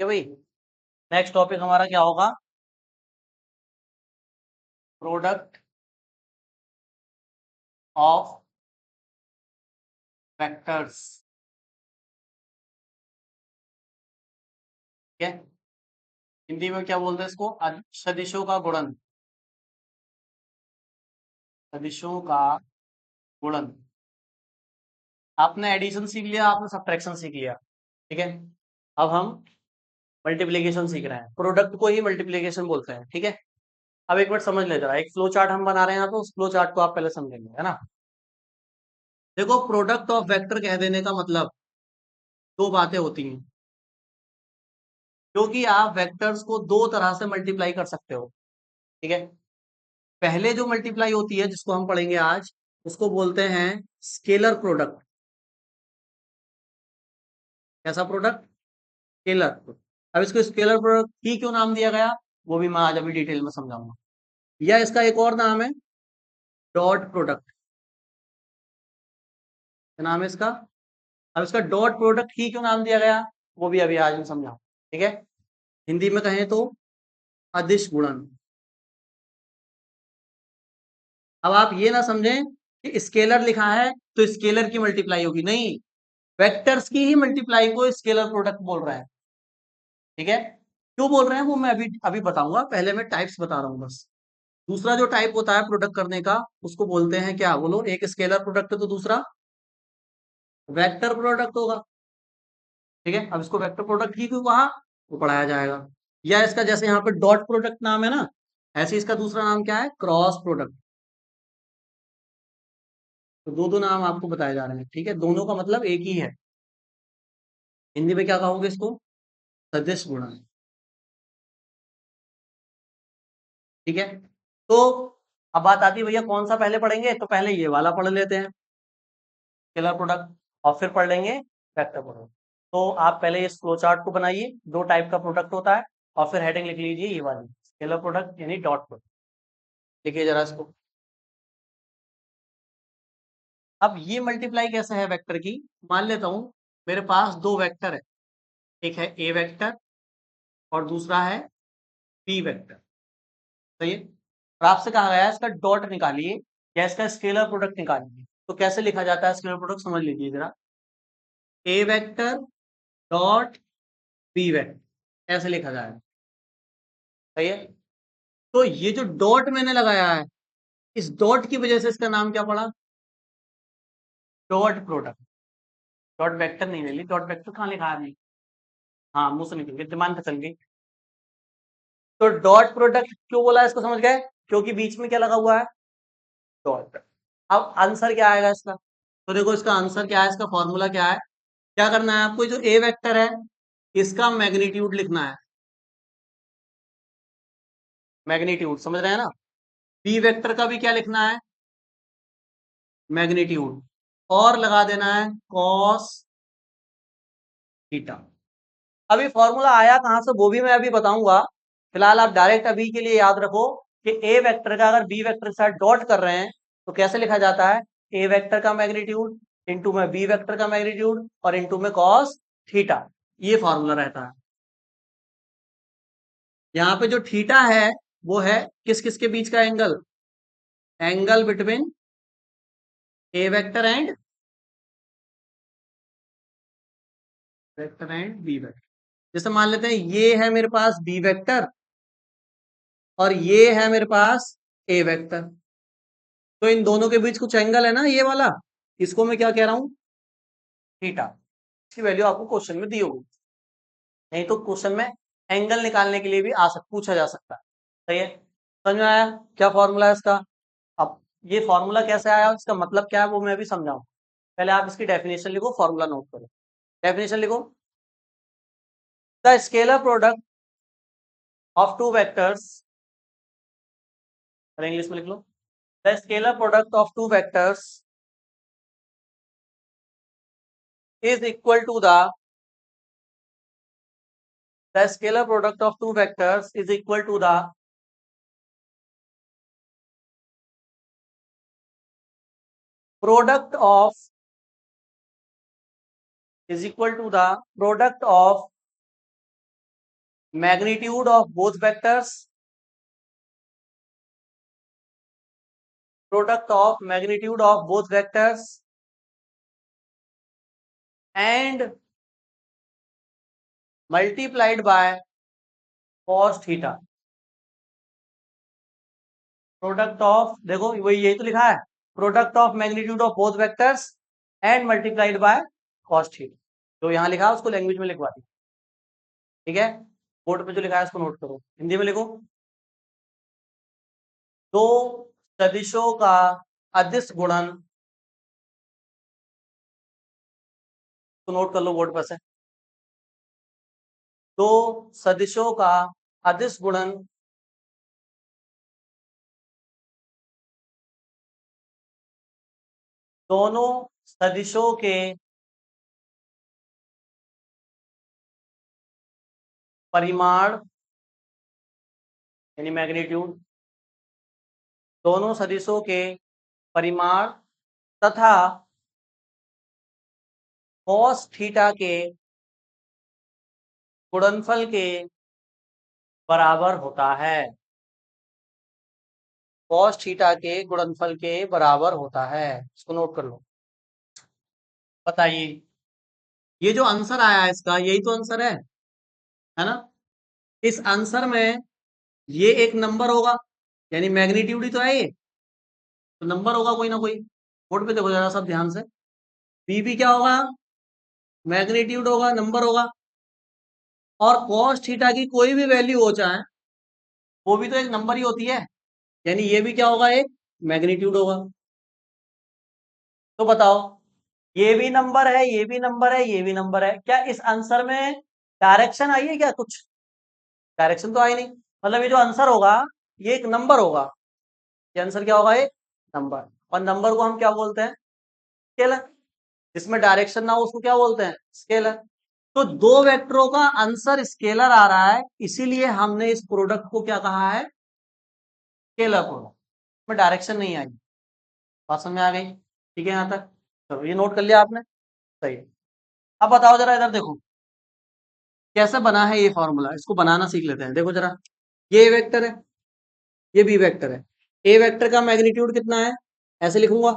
ठीक है भाई। नेक्स्ट टॉपिक हमारा क्या होगा? Product of vectors. ठीक है, हिंदी में क्या बोलते हैं इसको? सदिशों का गुणन। सदिशों का गुणन। आपने एडिशन सीख लिया, आपने सब्ट्रैक्शन सीख लिया। ठीक है, अब हम मल्टीप्लिकेशन सीख रहे हैं। प्रोडक्ट को ही मल्टीप्लिकेशन बोलते हैं। ठीक है, अब एक मिनट समझ ले जरा, एक फ्लो चार्ट हम बना रहे हैं, तो उस फ्लो चार्ट को आप पहले समझेंगे, है ना। देखो, प्रोडक्ट ऑफ वेक्टर कह देने का मतलब दो बातें होती हैं, क्योंकि आप वेक्टर्स को दो तरह से मल्टीप्लाई कर सकते हो। ठीक है, पहले जो मल्टीप्लाई होती है जिसको हम पढ़ेंगे आज, उसको बोलते हैं स्केलर प्रोडक्ट। कैसा प्रोडक्ट? स्केलर। अब इसको स्केलर प्रोडक्ट ही क्यों नाम दिया गया, वो भी मैं आज अभी डिटेल में समझाऊंगा। या इसका एक और नाम है डॉट प्रोडक्ट। क्या नाम है इसका? अब इसका डॉट प्रोडक्ट ही क्यों नाम दिया गया, वो भी अभी आज हम समझाऊंगा। ठीक है, हिंदी में कहें तो अदिश गुणन। अब आप ये ना समझें कि स्केलर लिखा है तो स्केलर की मल्टीप्लाई होगी, नहीं, वेक्टर्स की ही मल्टीप्लाई को स्केलर प्रोडक्ट बोल रहा है। ठीक है, क्यों बोल रहे हैं वो मैं अभी अभी बताऊंगा, पहले मैं टाइप्स बता रहा हूँ बस। दूसरा जो टाइप होता है प्रोडक्ट करने का, उसको बोलते हैं क्या, बोलो? एक स्केलर प्रोडक्ट है तो दूसरा वेक्टर प्रोडक्ट होगा। ठीक है, अब इसको वेक्टर प्रोडक्ट ही क्यों कहा, वो पढ़ाया जाएगा। या इसका जैसे यहाँ पे डॉट प्रोडक्ट नाम है ना, ऐसे इसका दूसरा नाम क्या है? Cross product. तो दो दो नाम आपको बताए जा रहे हैं। ठीक है, दोनों का मतलब एक ही है। हिंदी में क्या कहोगे इसको? सदिश गुणन। ठीक है, तो अब बात आती है भैया कौन सा पहले पढ़ेंगे, तो पहले ये वाला पढ़ लेते हैं, स्केलर प्रोडक्ट, और फिर पढ़ लेंगे वेक्टर प्रोडक्ट। तो आप पहले इस फ्लो चार्ट को बनाइए, दो टाइप का प्रोडक्ट होता है, और फिर हेडिंग लिख लीजिए ये वाली, स्केलर प्रोडक्ट यानी डॉट प्रोडक्ट। लिखिए जरा इसको। अब ये मल्टीप्लाई कैसे है वेक्टर की? मान लेता हूं मेरे पास दो वेक्टर है, एक है ए वेक्टर और दूसरा है बी वेक्टर। सही है, और आपसे कहा गया है इसका डॉट निकालिए या इसका स्केलर प्रोडक्ट निकालिए। तो कैसे लिखा जाता है स्केलर प्रोडक्ट, समझ लीजिए जरा। ए वेक्टर डॉट बी वेक्टर, ऐसे लिखा जाएगा। सही है, तो ये जो डॉट मैंने लगाया है, इस डॉट की वजह से इसका नाम क्या पड़ा? Dot product. डॉट वेक्टर नहीं ले ली, डॉट वेक्टर कहाँ लिखा है अभी? हाँ, मुंह से निकल गई, दिमाग पे चल गई। तो डॉट प्रोडक्ट क्यों बोला इसको, समझ गए? क्योंकि बीच में क्या लगा हुआ है? डॉट। अब आंसर क्या आएगा इसका? तो देखो इसका आंसर क्या है, इसका फॉर्मूला क्या है? क्या करना है आपको? जो ए वेक्टर है इसका मैग्नीट्यूड लिखना है। मैग्नीट्यूड समझ रहे हैं ना? बी वेक्टर का भी क्या लिखना है? मैग्नीट्यूड। और लगा देना है कॉस थीटा। अभी फॉर्मूला आया कहां से वो भी मैं अभी बताऊंगा। फिलहाल आप डायरेक्ट अभी के लिए याद रखो कि ए वेक्टर का अगर बी वेक्टर के साथ डॉट कर रहे हैं तो कैसे लिखा जाता है? ए वेक्टर का मैग्नीट्यूड इंटू में बी वेक्टर का मैग्नीट्यूड और इंटू में कॉस थीटा। ये फॉर्मूला रहता है। यहाँ पे जो थीटा है वो है किस किस के बीच का angle? Angle between A vector and B vector. जैसे मान लेते हैं ये है मेरे पास बी वेक्टर और ये है मेरे पास ए वेक्टर, तो इन दोनों के बीच कुछ एंगल है ना ये वाला, इसको मैं क्या कह रहा हूं? थीटा। इसकी वैल्यू आपको क्वेश्चन में दी होगी, नहीं तो क्वेश्चन में एंगल निकालने के लिए भी पूछा जा सकता है। सही है, समझ में आया क्या फॉर्मूला है इसका? अब ये फॉर्मूला कैसे आया, इसका मतलब क्या है, वो मैं भी समझाऊं। पहले आप इसकी डेफिनेशन लिखो, फॉर्मूला नोट करो। डेफिनेशन लिखो, the scalar product of two vectors, और इंग्लिश में लिख लो, the scalar product of two vectors is equal to the scalar product of two vectors is equal to the product of is equal to the product of magnitude of both vectors, product of magnitude of both vectors and multiplied by cos theta. Product of, देखो वही यही तो लिखा है, product of magnitude of both vectors and multiplied by cos theta. जो यहाँ लिखा है उसको लैंग्वेज में लिखवा दी, ठीक है। बोर्ड पे जो लिखा है उसको नोट करो, हिंदी में लिखो। दो सदिशों का अदिश गुणन, तो नोट कर लो बोर्ड पर से। दो सदिशों का अदिश गुणन दोनों सदिशों के परिमाण यानी मैग्नीट्यूड, दोनों सदिशों के परिमाण तथा कॉस थीटा के गुणनफल के बराबर होता है। कॉस थीटा के गुणनफल के बराबर होता है, इसको नोट कर लो। बताइए, ये जो आंसर आया है इसका, यही तो आंसर है ना। इस आंसर में ये एक नंबर होगा, यानी मैग्नीट्यूड ही तो है ये, तो नंबर होगा कोई ना कोई। बोर्ड पे देखो जरा सब ध्यान से। बी भी क्या होगा, मैग्नीट्यूड होगा, नंबर होगा। और कॉस थीटा की कोई भी वैल्यू हो चाहे, वो भी तो एक नंबर ही होती है, यानी ये भी क्या होगा, एक मैग्नीट्यूड होगा। तो बताओ, ये भी नंबर है, ये भी नंबर है, ये भी नंबर है, क्या इस आंसर में डायरेक्शन आई है क्या कुछ? डायरेक्शन तो आई नहीं, मतलब ये जो आंसर होगा ये एक नंबर होगा। ये आंसर क्या होगा, एक नंबर। और नंबर को हम क्या बोलते हैं, स्केलर। जिसमें डायरेक्शन ना हो उसको क्या बोलते हैं, स्केलर। तो दो वेक्टरों का आंसर स्केलर आ रहा है, इसीलिए हमने इस प्रोडक्ट को क्या कहा है, स्केलर प्रोडक्ट। में डायरेक्शन नहीं आई। बात समझ में आ गई, ठीक है यहाँ तक। चलो ये नोट कर लिया आपने, सही है। अब बताओ जरा इधर देखो, कैसे बना है ये फॉर्मूला, इसको बनाना सीख लेते हैं। देखो जरा, ये वेक्टर है, ये बी वेक्टर है। ए वेक्टर का मैग्नीट्यूड कितना है, ऐसे लिखूंगा।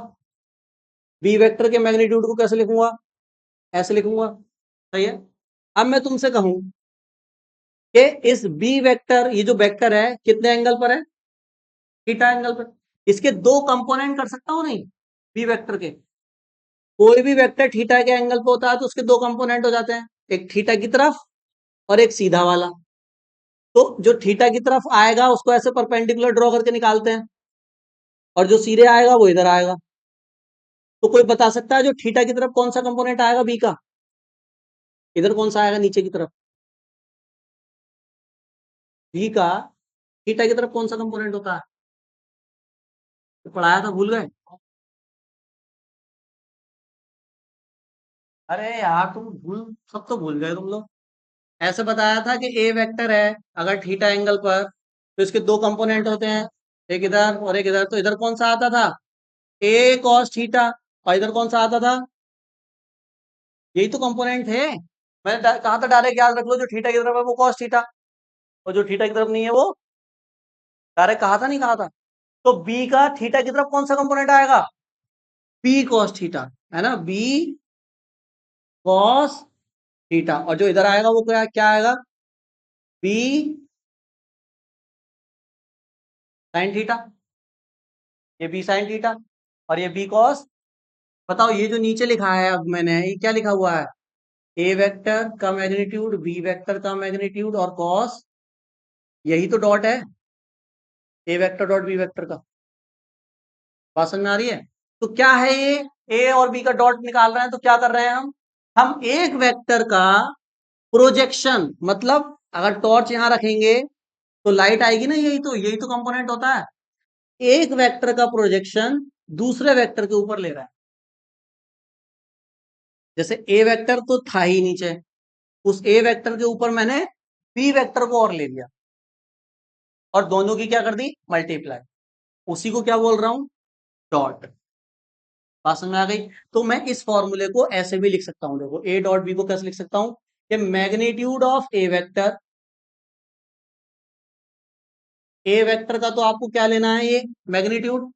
बी वेक्टर के मैग्नीट्यूड को कैसे लिखूंगा, ऐसे लिखूंगा, सही है। अब मैं तुमसे कहूं कि इस बी वेक्टर, ये जो वेक्टर है कितने एंगल पर है, थीटा एंगल पर। इसके दो कंपोनेंट कर सकता हूं नहीं, बी वेक्टर के। कोई भी वेक्टर थीटा के एंगल पे होता है तो उसके दो कंपोनेंट हो जाते हैं, एक थीटा की तरफ और एक सीधा वाला। तो जो थीटा की तरफ आएगा उसको ऐसे परपेंडिकुलर ड्रॉ करके निकालते हैं, और जो सीधे आएगा वो इधर आएगा। तो कोई बता सकता है जो थीटा की तरफ कौन सा कंपोनेंट आएगा बी का, इधर कौन सा आएगा नीचे की तरफ, बी का थीटा की तरफ कौन सा कंपोनेंट होता है, तो पढ़ाया था भूल गए। अरे यार तुम भूल, सब तो भूल गए तुम लोग। ऐसे बताया था कि ए वेक्टर है अगर थीटा एंगल पर, तो इसके दो कंपोनेंट होते हैं, एक इधर और एक इधर। तो इधर कौन सा आता था, ए कॉस थीटा, और इधर कौन सा आता था, यही तो कंपोनेंट थे। मैंने कहा था डायरेक्ट याद रख लो, जो थीटा की तरफ है वो कॉस थीटा, और जो थीटा की तरफ नहीं है वो, डायरेक्ट कहा था नहीं कहा था। तो बी का थीटा की तरफ कौन सा कंपोनेंट आएगा, बी कॉस थीटा, है ना, बी कॉस थीटा। और जो इधर आएगा वो क्या क्या आएगा, बी साइन थीटा, ये बी साइन थीटा, और ये बी कॉस। बताओ ये जो नीचे लिखा है अब मैंने, ये क्या लिखा हुआ है, ए वेक्टर का मैग्नीट्यूड, बी वेक्टर का मैग्नीट्यूड और कॉस, यही तो डॉट है, ए वेक्टर डॉट बी वेक्टर का। बात समझ में आ रही है। तो क्या है ये, ए और बी का डॉट निकाल रहे हैं, तो क्या कर रहे हैं हम एक वेक्टर का प्रोजेक्शन, मतलब अगर टॉर्च यहां रखेंगे तो लाइट आएगी ना, यही तो कंपोनेंट होता है। एक वेक्टर का प्रोजेक्शन दूसरे वेक्टर के ऊपर ले रहा है। जैसे ए वेक्टर तो था ही नीचे, उस ए वेक्टर के ऊपर मैंने बी वेक्टर को और ले लिया, और दोनों की क्या कर दी, मल्टीप्लाई। उसी को क्या बोल रहा हूं, डॉट। बात समझ में आ गई। तो मैं इस फॉर्मूले को ऐसे भी लिख सकता हूं, देखो ए डॉट बी को कैसे लिख सकता हूं, कि magnitude of A vector A vector का तो आपको क्या लेना है, ये मैग्नीट्यूड,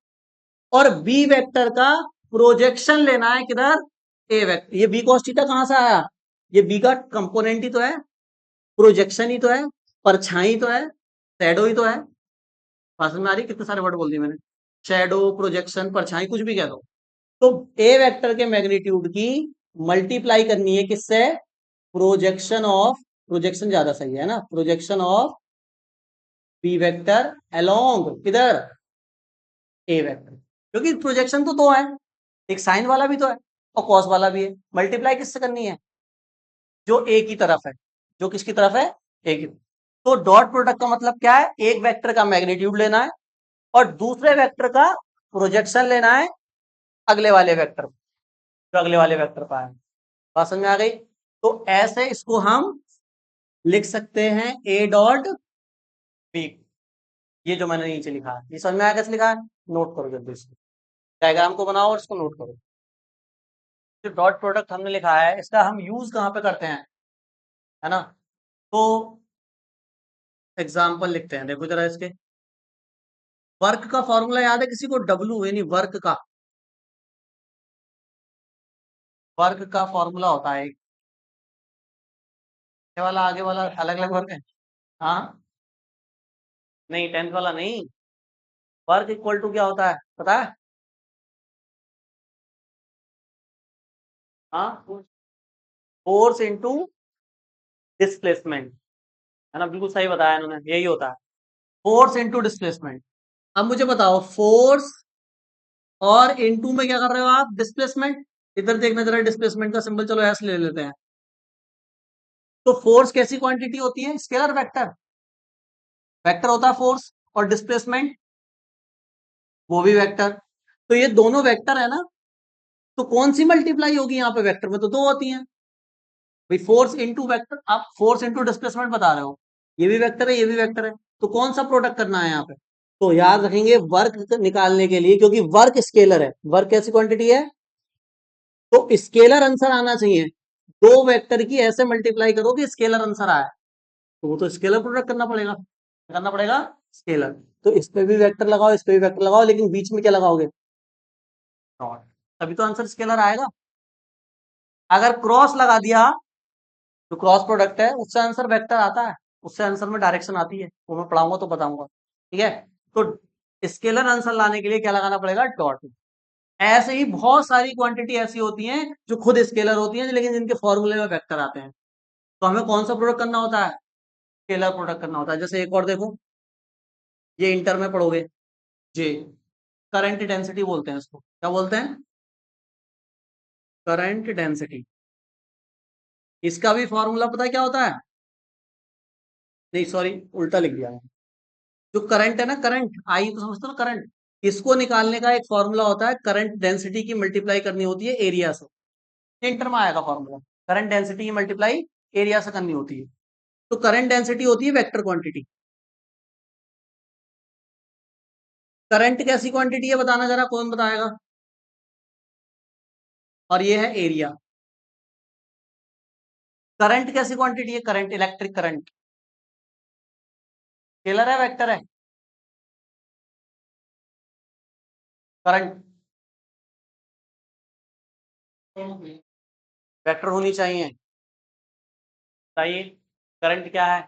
और बी वेक्टर का प्रोजेक्शन लेना है किधर, ए वेक्टर। ये बी कॉस थीटा कहां से आया, ये बी का कंपोनेंट ही तो है, प्रोजेक्शन ही तो है, परछाई तो है, शैडो ही तो है। समझ में आ रही, कितने सारे वर्ड बोल दिए मैंने, शैडो, प्रोजेक्शन, परछाई, कुछ भी कह दो। तो ए वेक्टर के मैग्नीट्यूड की मल्टीप्लाई करनी है किससे, प्रोजेक्शन ऑफ, प्रोजेक्शन ज्यादा सही है ना, projection of B vector along किधर, ए वेक्टर। क्योंकि प्रोजेक्शन तो दो है, एक साइन वाला भी तो है और कॉस वाला भी है, मल्टीप्लाई किससे करनी है, जो ए की तरफ है, जो किसकी तरफ है, ए की। तो डॉट प्रोडक्ट का मतलब क्या है, एक वेक्टर का मैग्नीट्यूड लेना है और दूसरे वेक्टर का प्रोजेक्शन लेना है अगले वाले वेक्टर, जो अगले वाले वेक्टर का है। बात समझ में आ गई। तो ऐसे इसको हम लिख सकते हैं ए डॉट बी, ये जो मैंने नीचे लिखा है, ये समझ में आया कैसे लिखा है, नोट करो जल्दी इसको, डायग्राम को बनाओ और इसको नोट करो। जो डॉट प्रोडक्ट हमने लिखा है इसका हम यूज कहाँ पे करते हैं, है ना। तो एग्जाम्पल लिखते हैं, देखो जरा इसके, वर्क का फॉर्मूला याद है किसी को, डब्लू यानी वर्क का, वर्क का फॉर्मूला होता है, ये वाला आगे वाला अलग अलग वर्क है। हाँ, नहीं 10th वाला नहीं, वर्क इक्वल टू क्या होता है पता है, हाँ, फोर्स इंटू डिस्प्लेसमेंट, है ना, बिल्कुल सही बताया इन्होंने, यही होता है, फोर्स इंटू डिस्प्लेसमेंट। अब मुझे बताओ, फोर्स और इनटू में क्या कर रहे हो आप, डिस्प्लेसमेंट। इधर देखना जरा, डिस्प्लेसमेंट का सिंबल चलो ऐसे ले लेते हैं। तो फोर्स कैसी क्वांटिटी होती है, स्केलर वेक्टर, वेक्टर होता है फोर्स, और डिस्प्लेसमेंट वो भी वेक्टर। तो ये दोनों वेक्टर है ना, तो कौन सी मल्टीप्लाई होगी यहाँ पे, वेक्टर में तो दो होती हैं भाई, फोर्स इंटू वेक्टर, आप फोर्स इंटू डिस्प्लेसमेंट बता रहे हो, ये भी वेक्टर है ये भी वेक्टर है, तो कौन सा प्रोडक्ट करना है यहाँ पे। तो याद रखेंगे वर्क निकालने के लिए, क्योंकि वर्क स्केलर है, वर्क कैसी क्वांटिटी है, तो स्केलर आंसर आना चाहिए, दो वेक्टर की ऐसे मल्टीप्लाई करो कि स्केलर आंसर आए, तो वो तो स्केलर प्रोडक्ट करना पड़ेगा स्केलर। तो इस पे भी वेक्टर लगाओ, इस पे भी वेक्टर लगाओ, लेकिन बीच में क्या लगाओगे, डॉट, तभी तो आंसर स्केलर आएगा। अगर क्रॉस लगा दिया, जो क्रॉस प्रोडक्ट है उससे आंसर वेक्टर आता है, उससे आंसर में डायरेक्शन आती है, वो मैं पढ़ाऊंगा तो बताऊंगा, ठीक है। तो स्केलर आंसर लाने के लिए क्या लगाना पड़ेगा, डॉट। ऐसे ही बहुत सारी क्वांटिटी ऐसी होती हैं जो खुद स्केलर होती हैं, लेकिन जिनके फॉर्मूले में वेक्टर आते हैं। तो हमें कौन सा प्रोडक्ट करना होता है, स्केलर प्रोडक्ट करना होता है। जैसे एक और देखो, ये इंटर में पढ़ोगे, जे, करंट डेंसिटी बोलते हैं इसको, क्या बोलते हैं, करंट डेंसिटी। इसका भी फॉर्मूला पता है क्या होता है, नहीं सॉरी उल्टा लिख दिया मैंने। जो करंट है ना, करंट आई तो समझते हो करंट, इसको निकालने का एक फॉर्मूला होता है, करंट डेंसिटी की मल्टीप्लाई करनी होती है एरिया से, इंटर में आएगा फॉर्मूला, करंट डेंसिटी की मल्टीप्लाई एरिया से करनी होती है। तो करंट डेंसिटी होती है वेक्टर क्वांटिटी। करंट कैसी क्वांटिटी है बताना जरा, कौन बताएगा, और ये है एरिया। करंट कैसी क्वांटिटी है, करंट इलेक्ट्रिक करंट, स्केलर है वेक्टर है, करंट वेक्टर होनी चाहिए, बताइए करंट क्या है,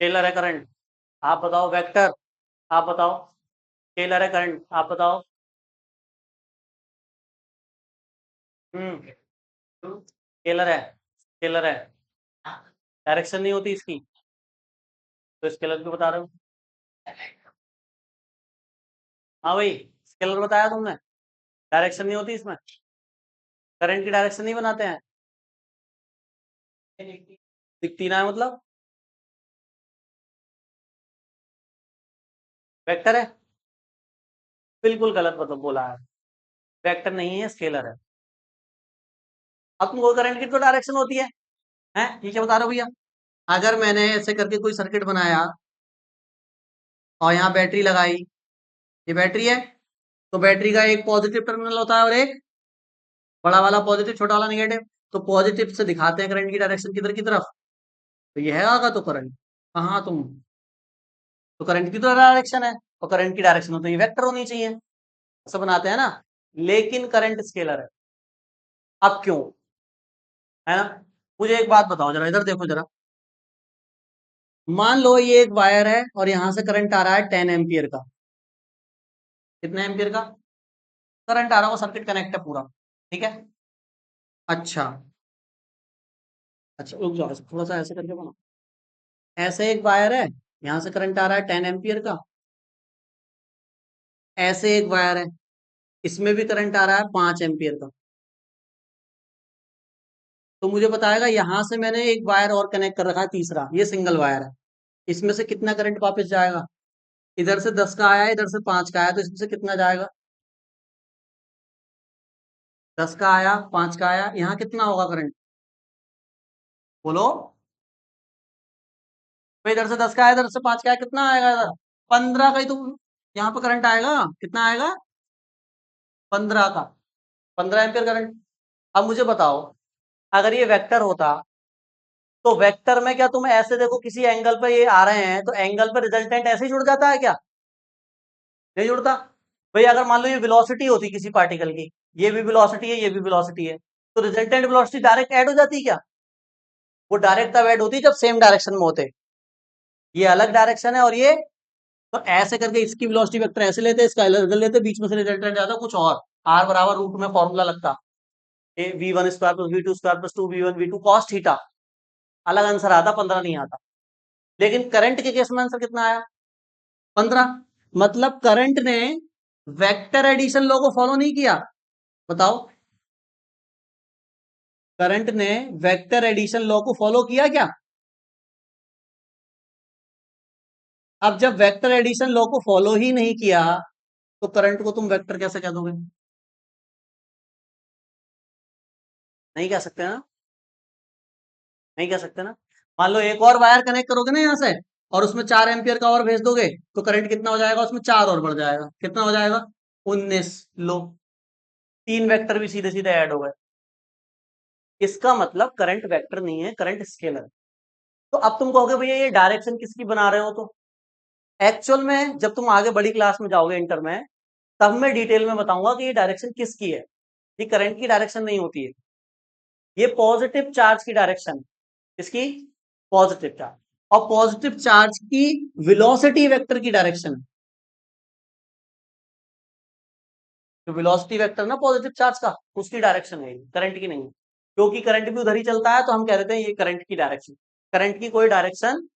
स्केलर है करंट, आप बताओ वेक्टर, आप बताओ, स्केलर है करंट, आप बताओ। स्केलर है, स्केलर है, डायरेक्शन नहीं होती इसकी, तो स्केलर क्यों बता रहे हो, हाँ भाई, स्केलर बताया तुमने, डायरेक्शन नहीं होती इसमें, करंट की डायरेक्शन नहीं बनाते हैं, दिखती ना है मतलब, वेक्टर है, बिल्कुल गलत मतलब बोला है, वेक्टर नहीं है स्केलर है। अब तुमको करंट की तो डायरेक्शन होती है, हैं ठीक है बता रहे हो भैया। अगर मैंने ऐसे करके कोई सर्किट बनाया और यहाँ बैटरी लगाई, ये बैटरी है, तो बैटरी का एक पॉजिटिव टर्मिनल होता है और एक बड़ा वाला पॉजिटिव छोटा वाला निगेटिव। तो पॉजिटिव से दिखाते हैं करंट की डायरेक्शन किधर की तरफ, तो यह आगा तो करंट, कहाँ तुम, तो करंट की तो डायरेक्शन है, और करंट की डायरेक्शन हो तो ये वेक्टर होनी चाहिए, ऐसा बनाते हैं ना। लेकिन करंट स्केलर है, अब क्यों, है ना। मुझे एक बात बताओ जरा, इधर देखो जरा, मान लो ये एक वायर है और यहां से करंट आ रहा है 10 एम्पियर का, कितने एम्पियर का करंट आ रहा है, वो सर्किट कनेक्ट है पूरा, ठीक है। अच्छा, अच्छा रुक जाओ, थोड़ा सा ऐसे करके बना, ऐसे एक वायर है, यहां से करंट आ रहा है 10 एम्पियर का, ऐसे एक वायर है, इसमें भी करंट आ रहा है 5 एम्पियर का। तो मुझे बताएगा यहां से मैंने एक वायर और कनेक्ट कर रखा है, तीसरा, ये सिंगल वायर है, इसमें से कितना करंट वापस जाएगा, इधर से 10 का आया, इधर से 5 का आया, तो इसमें से कितना जाएगा, 10 का आया, 5 का आया, यहाँ कितना होगा करंट, बोलो। तो इधर से 10 का आया, इधर से 5 का आया, कितना आएगा इधर, 15 का ही तो यहाँ पे करंट आएगा, कितना आएगा, 15 का, 15 एम्पियर करंट। अब मुझे बताओ, अगर ये वेक्टर होता, तो वेक्टर में क्या तुम ऐसे देखो किसी एंगल पर ये आ रहे हैं, तो एंगल पर रिजल्टेंट ऐसे ही जुड़ जाता है क्या, नहीं जुड़ता। भाई अगर मान लो ये वेलोसिटी होती किसी पार्टिकल की, ये भी वेलोसिटी है, ये भी वेलोसिटी है, तो रिजल्टेंट वेलोसिटी डायरेक्ट ऐड हो जाती है क्या, वो डायरेक्ट तब ऐड होती है जब सेम डायरेक्शन में होते, ये अलग डायरेक्शन है और ये, तो ऐसे करके इसकी वेलोसिटी वेक्टर ऐसे लेते, इसका अलग लेते, बीच में से रिजल्टेंट आता कुछ और, आर बराबर रूट में फॉर्मूला लगता, a v one square plus v two square plus two v one v two cos theta, अलग आंसर आता, 15 नहीं आता। लेकिन करंट के केस में आंसर कितना आया, 15। मतलब करंट ने वेक्टर एडिशन लॉ को फॉलो नहीं किया, बताओ, करंट ने वेक्टर एडिशन लॉ को फॉलो किया क्या, अब जब वेक्टर एडिशन लॉ को फॉलो ही नहीं किया, तो करंट को तुम वेक्टर कैसे कह दोगे, नहीं कह सकते ना, नहीं कह सकते ना। मान लो एक और वायर कनेक्ट करोगे ना यहां से, और उसमें 4 एम्पियर का और भेज दोगे, तो करंट कितना हो जाएगा, उसमें 4 और बढ़ जाएगा, कितना हो जाएगा, 19। लो, 3 वेक्टर भी सीधे सीधे ऐड हो गए, इसका मतलब करंट वेक्टर नहीं है, करंट स्केलर। तो अब तुम कहोगे भैया ये डायरेक्शन किसकी बना रहे हो, तो एक्चुअल में जब तुम आगे बड़ी क्लास में जाओगे इंटर में, तब मैं डिटेल में बताऊंगा कि ये डायरेक्शन किसकी है, ये करंट की डायरेक्शन नहीं होती है, ये पॉजिटिव चार्ज की डायरेक्शन, इसकी पॉजिटिव चार्ज, और पॉजिटिव चार्ज की वेलोसिटी वेक्टर की डायरेक्शन, जो वेलोसिटी वेक्टर ना पॉजिटिव चार्ज का, उसकी डायरेक्शन है, करंट की नहीं, क्योंकि करंट भी उधर ही चलता है, तो हम कह देते हैं ये करंट की डायरेक्शन। करंट की कोई डायरेक्शन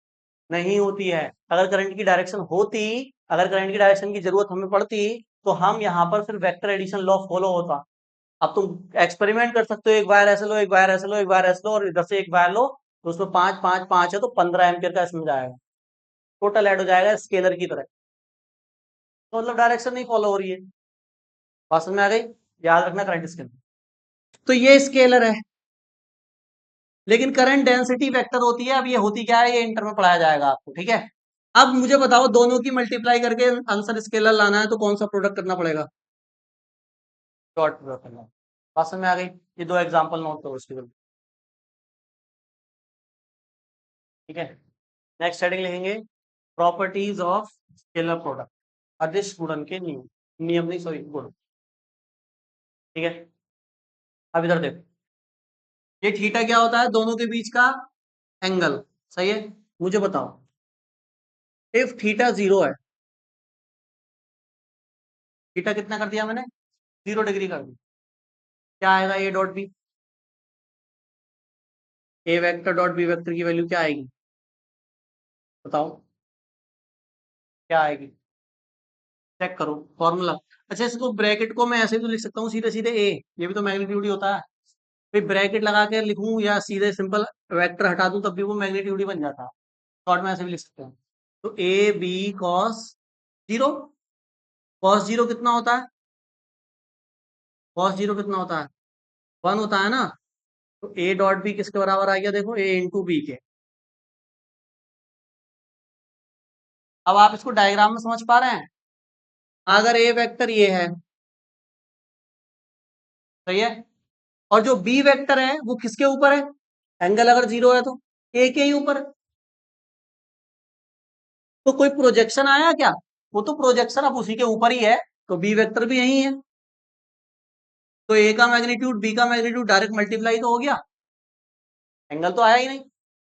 नहीं होती है, अगर करंट की डायरेक्शन होती, अगर करंट की डायरेक्शन की जरूरत हमें पड़ती, तो हम यहाँ पर फिर वेक्टर एडिशन लॉ फॉलो होता। अब तुम एक्सपेरिमेंट कर सकते हो, एक वायर ऐसे लो, एक वायर ऐसे लो, एक वायर ऐसे लो, और इधर से एक वायर लो, तो उसमें 5 5 5 है, तो 15 एम्पियर का इसमें जाएगा, टोटल ऐड हो जाएगा स्केलर की तरह, तो मतलब डायरेक्शन नहीं फॉलो हो रही है, बात समझ में आ गई, याद रखना करंट स्केलर। तो ये स्केलर है, लेकिन करंट डेंसिटी वेक्टर होती है, अब ये होती क्या है, ये इंटर में पढ़ाया जाएगा आपको, ठीक है। अब मुझे बताओ, दोनों की मल्टीप्लाई करके आंसर स्केलर लाना है, तो कौन सा प्रोडक्ट करना पड़ेगा, डॉट प्रोडक्ट करना है। बात समझ में आ गई, ये दो एग्जांपल नोट करो उसके बाद, ठीक है। नेक्स्ट हेडिंग लिखेंगे, प्रॉपर्टीज ऑफ स्केलर प्रोडक्ट, अदिश गुणन के नियम, नियम नहीं सॉरी गुण, ठीक है। अब इधर देखो, ये थीटा क्या होता है, दोनों के बीच का एंगल, सही है। मुझे बताओ, इफ थीटा 0 है, थीटा कितना कर दिया मैंने, 0 डिग्री कर दिया, क्या आएगा A dot B, A vector dot B vector की वैल्यू क्या आएगी, बताओ क्या आएगी, चेक करो फॉर्मूला। अच्छा, इसको ब्रैकेट को मैं ऐसे भी तो लिख सकता हूँ सीधे सीधे ए, ये भी तो मैग्नीट्यूड ही होता है, फिर ब्रैकेट लगा के लिखूं या सीधे सिंपल वेक्टर हटा दूं तब भी वो मैग्नीट्यूड ही बन जाता है, शॉर्ट में ऐसे भी लिख सकते हैं। तो ए बी कॉस 0, कॉस 0 कितना होता है, कॉस 0 कितना होता है, 1 होता है ना। तो ए डॉट बी किसके बराबर आ गया, देखो ए इंटू बी के। अब आप इसको डायग्राम में समझ पा रहे हैं, अगर ए वेक्टर ये है, सही है, और जो बी वेक्टर है वो किसके ऊपर है? एंगल अगर 0 है तो ए के ही ऊपर है। तो कोई प्रोजेक्शन आया क्या? वो तो प्रोजेक्शन अब उसी के ऊपर ही है, तो बी वेक्टर भी यही है। तो ए का मैग्नीट्यूड बी का मैग्नीट्यूड डायरेक्ट मल्टीप्लाई तो हो गया, एंगल तो आया ही नहीं।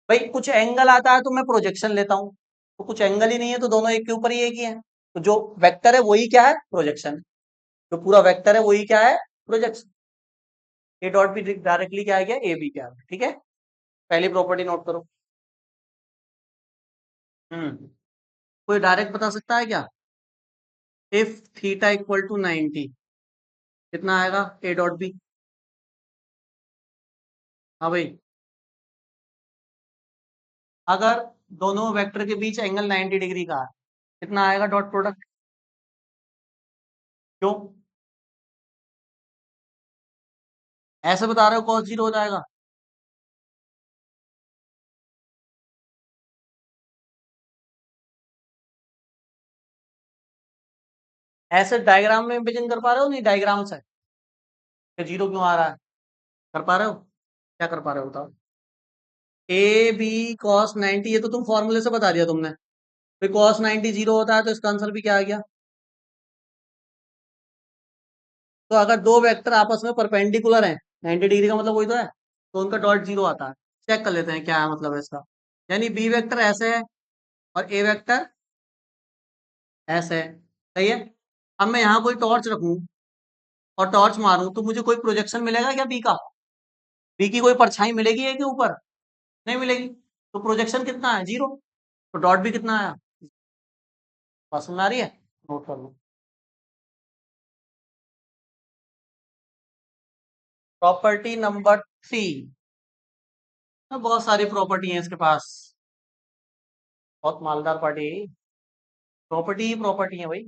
भाई कुछ एंगल आता है तो मैं प्रोजेक्शन लेता हूं, तो कुछ एंगल ही नहीं है तो दोनों एक के ऊपर ही एक ही है। तो जो वेक्टर है वही क्या है? प्रोजेक्शन। जो पूरा वेक्टर है वही क्या है? Projection. A dot be directly क्या आ गया? ए बी क्या आ गया। ठीक है, पहली प्रॉपर्टी नोट करो। हम्म कोई डायरेक्ट बता सकता है क्या? इफ थीटा इक्वल टू 90 कितना आएगा ए डॉट बी? हाँ भाई, अगर दोनों वेक्टर के बीच एंगल 90 डिग्री का है कितना आएगा डॉट प्रोडक्ट? क्यों ऐसे बता रहे हो? कॉस जीरो हो जाएगा। ऐसे डायग्राम में इमेजिन कर पा रहे हो? नहीं डायग्राम से जीरो क्यों आ रहा है? कर पा रहे हो? क्या कर पा रहे हो बताओ? ए बी कॉस 90, ये तो तुम फॉर्मूले से बता दिया तुमने। फिर कॉस 90 जीरो होता है तो इसका आंसर भी क्या आ गया? तो अगर दो वेक्टर आपस में परपेंडिकुलर हैं, 90 डिग्री का मतलब वही तो है, तो उनका डॉट जीरो आता है। चेक कर लेते हैं क्या है मतलब है इसका। यानी बी वेक्टर ऐसे है और ए वेक्टर ऐसे है। सही है। अब मैं यहाँ कोई टॉर्च रखूं और टॉर्च मारूं तो मुझे कोई प्रोजेक्शन मिलेगा क्या बी का? बी की कोई परछाई मिलेगी ए के ऊपर? नहीं मिलेगी। तो प्रोजेक्शन कितना है? जीरो। तो डॉट भी कितना आया? बात समझ आ रही है? नोट कर लो। Property number 3। बहुत सारी प्रॉपर्टी है इसके पास, बहुत मालदार पार्टी है। प्रॉपर्टी ही प्रॉपर्टी है भाई।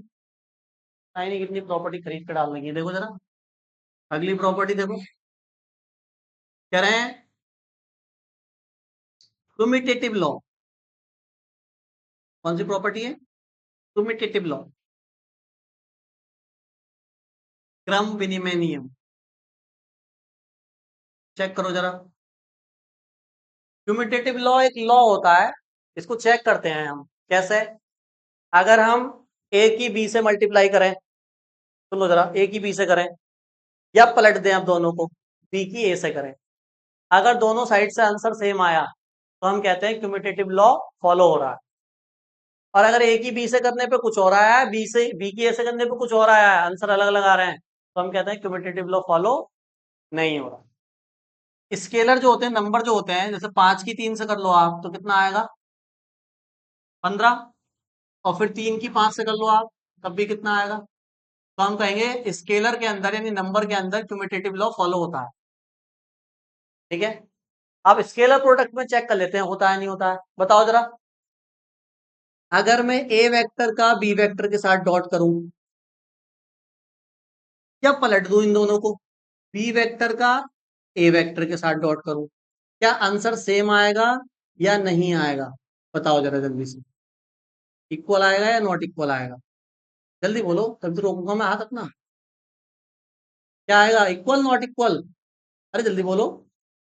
नहीं नहीं, कितनी प्रॉपर्टी खरीद कर डाल लगी, देखो जरा अगली प्रॉपर्टी देखो। कह रहे हैं कम्यूटेटिव लॉ। कौन सी प्रॉपर्टी है? कम्यूटेटिव लॉ, क्रम विनिमय नियम। चेक करो जरा। कम्यूटेटिव लॉ एक लॉ होता है, इसको चेक करते हैं हम। कैसे? अगर हम ए की बी से मल्टीप्लाई करें, सुनो जरा, ए की बी से करें या पलट दें अब दोनों को, बी की ए से करें, अगर दोनों साइड से आंसर सेम आया तो हम कहते हैं क्यूमुलेटिव लॉ फॉलो हो रहा है। और अगर ए की बी से करने पे कुछ हो रहा है, बी से बी की ए से करने पे कुछ हो रहा है, आंसर अलग अलग आ रहे हैं, तो हम कहते हैं क्यूमुलेटिव लॉ फॉलो नहीं हो रहा। स्केलर जो होते हैं, नंबर जो होते हैं, जैसे 5 की 3 से कर लो आप तो कितना आएगा? 15। और फिर 3 की 5 से कर लो आप, तब भी कितना आएगा? तो हम कहेंगे स्केलर के अंदर यानी नंबर के अंदर क्यूमुलेटिव लॉ फॉलो होता है। ठीक है, अब स्केलर प्रोडक्ट में चेक कर लेते हैं होता है नहीं होता है, बताओ जरा। अगर मैं ए वेक्टर का बी वेक्टर के साथ डॉट करूं या पलट दूं इन दोनों को, बी वेक्टर का ए वेक्टर के साथ डॉट करूं, क्या आंसर सेम आएगा या नहीं आएगा? बताओ जरा जल्दी से। इक्वल आएगा या नॉट इक्वल आएगा? जल्दी बोलो तभी तो रोकूंगा मैं हाथ अपना। क्या आएगा? Equal not equal? अरे जल्दी बोलो।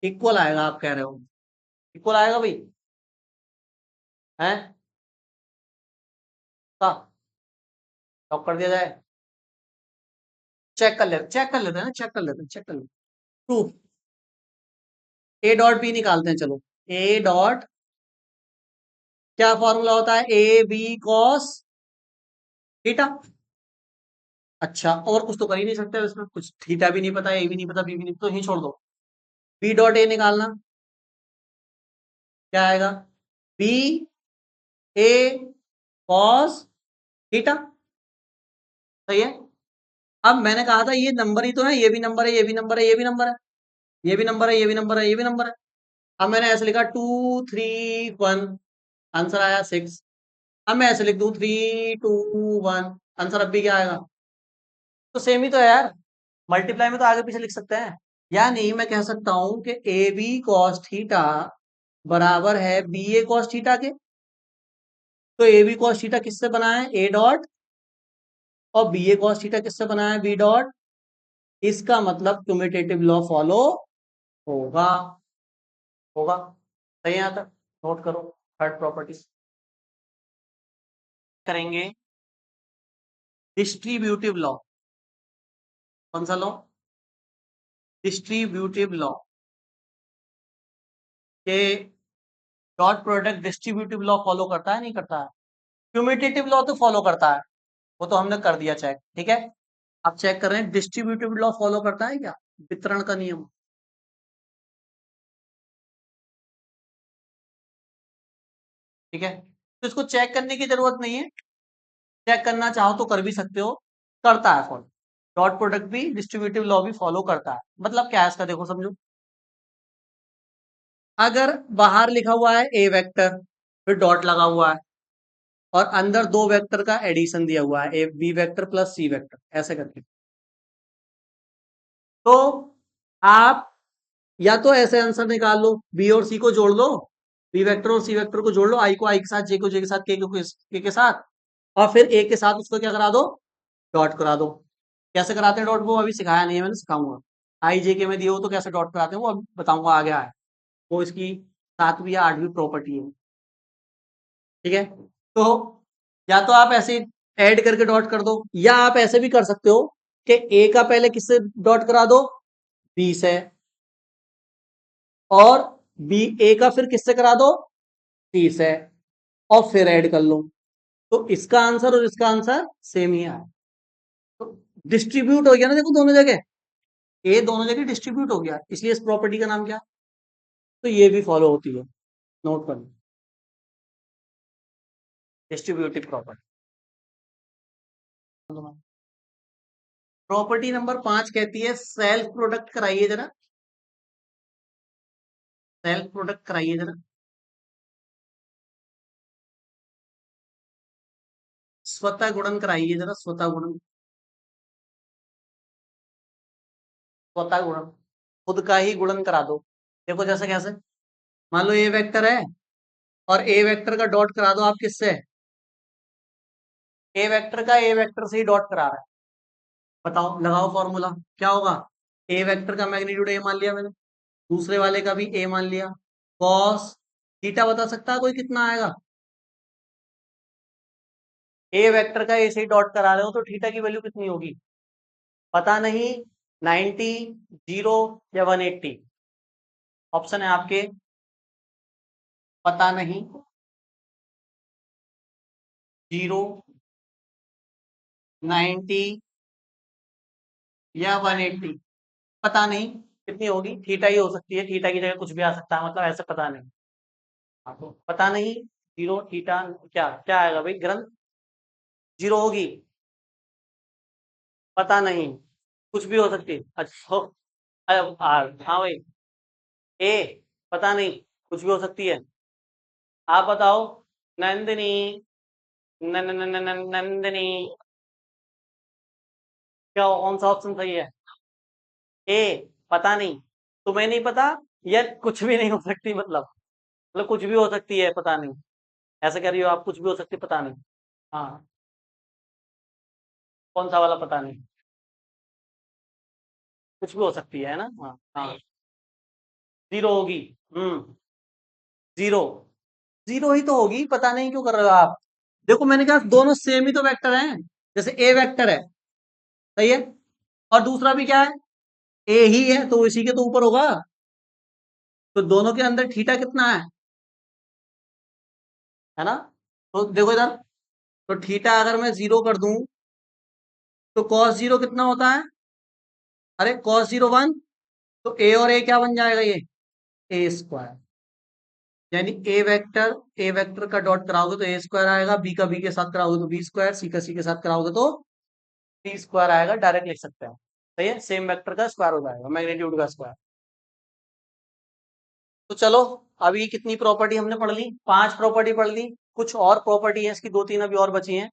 इक्वल आएगा आप कह रहे हो? इक्वल आएगा भाई? है? लॉक कर दिया जाए? चेक कर लेते हैं ना, चेक कर लेते हैं, चेक कर लेते हैं। प्रूफ। ए डॉट बी निकालते हैं चलो। ए डॉट, क्या फॉर्मूला होता है? A B cos theta. अच्छा, और कुछ तो कर ही नहीं सकते इसमें, कुछ थीटा भी नहीं पता, ए भी नहीं पता, बी भी नहीं, तो ही छोड़ दो। बी डॉट ए निकालना, क्या आएगा? B A cos theta. सही है। अब मैंने कहा था ये नंबर ही तो है, ये भी नंबर है, ये भी नंबर है, ये भी नंबर है, ये भी नंबर है, ये भी नंबर है, ये भी नंबर है। अब मैंने ऐसे लिखा 2 3 1, आंसर आया 6। अब मैं ऐसे लिख दूं 3 2 1, आंसर अब भी क्या आएगा? तो सेम ही तो है यार, मल्टीप्लाई में तो आगे पीछे लिख सकते हैं। यानी मैं कह सकता हूं कि ए बी कॉस थीटा बराबर है बी ए कॉस थीटा के। तो ए बी कॉस थीटा किससे बना है? A dot. और बी ए कॉस थीटा किससे बना है? B dot. इसका मतलब क्यूमुलेटिव लॉ फॉलो होगा। होगा, सही है। यहाँ तक नोट करो। थर्ड प्रॉपर्टी करेंगे डिस्ट्रीब्यूटिव लॉ। कौन सा लॉ? डिस्ट्रीब्यूटिव लॉ के dot product distributive law follow करता है नहीं करता है? क्यूमुलेटिव लॉ तो फॉलो करता है, वो तो हमने कर दिया चेक, ठीक है। आप चेक कर रहे हैं डिस्ट्रीब्यूटिव लॉ फॉलो करता है क्या? वितरण का नियम, ठीक है। तो इसको चेक करने की जरूरत नहीं है, चेक करना चाहो तो कर भी सकते हो, करता है फॉलो। डॉट प्रोडक्ट भी डिस्ट्रीब्यूटिव लॉ भी फॉलो करता है। मतलब क्या है इसका, देखो समझो। अगर बाहर लिखा हुआ है ए वेक्टर, फिर डॉट लगा हुआ है, और अंदर दो वेक्टर का एडिशन दिया हुआ है, A B vector plus C vector, ऐसे करके, तो आप या तो ऐसे आंसर निकाल लो, बी और सी को जोड़ लो, बी वेक्टर और सी वेक्टर को जोड़ लो, आई को आई के साथ, जे को जे के साथ, के को के साथ, और फिर ए के साथ उसको क्या करा दो, डॉट करा दो। कैसे कराते हैं डॉट, वो अभी सिखाया नहीं है मैंने, सिखाऊंगा। आई जे के में दिए हो तो कैसे डॉट कराते हैं वो अभी बताऊंगा, आ गया है वो, इसकी 7वीं या 8वीं प्रॉपर्टी है, ठीक है। तो या तो आप ऐसे ऐड करके डॉट कर दो, या आप ऐसे भी कर सकते हो कि ए का पहले किससे डॉट करा दो, बी से, और बी ए का फिर किससे करा दो, सी से, और फिर ऐड कर लो। तो इसका आंसर और इसका आंसर सेम ही है। तो डिस्ट्रीब्यूट हो गया ना, देखो दोनों जगह, ए दोनों जगह डिस्ट्रीब्यूट हो गया, इसलिए इस प्रॉपर्टी का नाम क्या? तो ये भी फॉलो होती है, नोट कर लो, डिस्ट्रीब्यूटिव प्रॉपर्टी। प्रॉपर्टी नंबर 5 कहती है सेल्फ प्रोडक्ट कराइए जरा, सेल्फ प्रोडक्ट कराइए जरा। स्वतः गुणन कराइए जरा, स्वतः गुणन, स्वतः गुणन, खुद का ही गुणन करा दो। देखो जैसे कैसे, मान लो ए वेक्टर है, और ए वेक्टर का डॉट करा दो आप किससे, ए वेक्टर का ए वेक्टर से ही डॉट करा रहा है। बताओ, लगाओ फॉर्मूला, क्या होगा? ए वेक्टर का मैग्नीट्यूड ए मान लिया मैंने, दूसरे वाले का भी ए मान लिया, कॉस थीटा बता सकता है कोई कितना आएगा? ए वेक्टर का ए से ही डॉट करा रहे हो तो थीटा की वैल्यू कितनी होगी? पता नहीं, 90, 0 या 180? ऑप्शन है आपके, पता नहीं, 0, 90 या 180। पता नहीं कितनी होगी, थीटा ही हो सकती है, थीटा की जगह कुछ भी आ सकता है, मतलब ऐसे पता नहीं। हाँ, तो पता नहीं, 0 थीटा, क्या क्या आएगा भाई ग्रंथ? 0 होगी, पता नहीं, कुछ भी हो सकती है। अच्छा हाँ भाई, ए पता नहीं, कुछ भी हो सकती है। आप बताओ, नंदिनी, नंदिनी, क्या कौन सा ऑप्शन सही है? ए पता नहीं, तुम्हें नहीं पता, या कुछ भी नहीं हो सकती, मतलब कुछ भी हो सकती है, पता नहीं, ऐसा कह रही हो आप, कुछ भी हो सकती, पता नहीं। हाँ, कौन सा वाला पता नहीं? कुछ भी हो सकती है ना, हाँ हाँ। 0 होगी, 0, 0 ही तो होगी, पता नहीं क्यों कर रहे हो आप? देखो मैंने कहा दोनों सेम ही तो वेक्टर हैं, जैसे ए वेक्टर है, सही है, और दूसरा भी क्या है, ए ही है, तो इसी के तो ऊपर होगा। तो दोनों के अंदर थीटा कितना है ना? तो देखो इधर, तो थीटा अगर मैं 0 कर दूं, तो cos 0 कितना होता है? अरे cos 0 1, तो ए और ए क्या बन जाएगा ये, ए स्क्वायर। यानी ए वेक्टर का डॉट कराओगे तो ए स्क्वायर आएगा, बी का बी के साथ कराओगे तो बी स्क्वायर, सी का सी के साथ कराओगे तो सी स्क्वायर आएगा, डायरेक्ट लिख सकते हैं। सही है, सेम वेक्टर का स्क्वायर हो जाएगा, मैग्नीट्यूड का स्क्वायर। तो चलो, अभी कितनी प्रॉपर्टी हमने पढ़ ली, 5 प्रॉपर्टी पढ़ ली। कुछ और प्रॉपर्टी है इसकी, 2-3 अभी और बची हैं,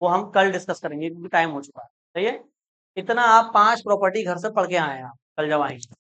वो हम कल डिस्कस करेंगे क्योंकि टाइम हो चुका है। सही है, इतना आप 5 प्रॉपर्टी घर से पढ़ के आए हैं आप, कल जब आएंगे।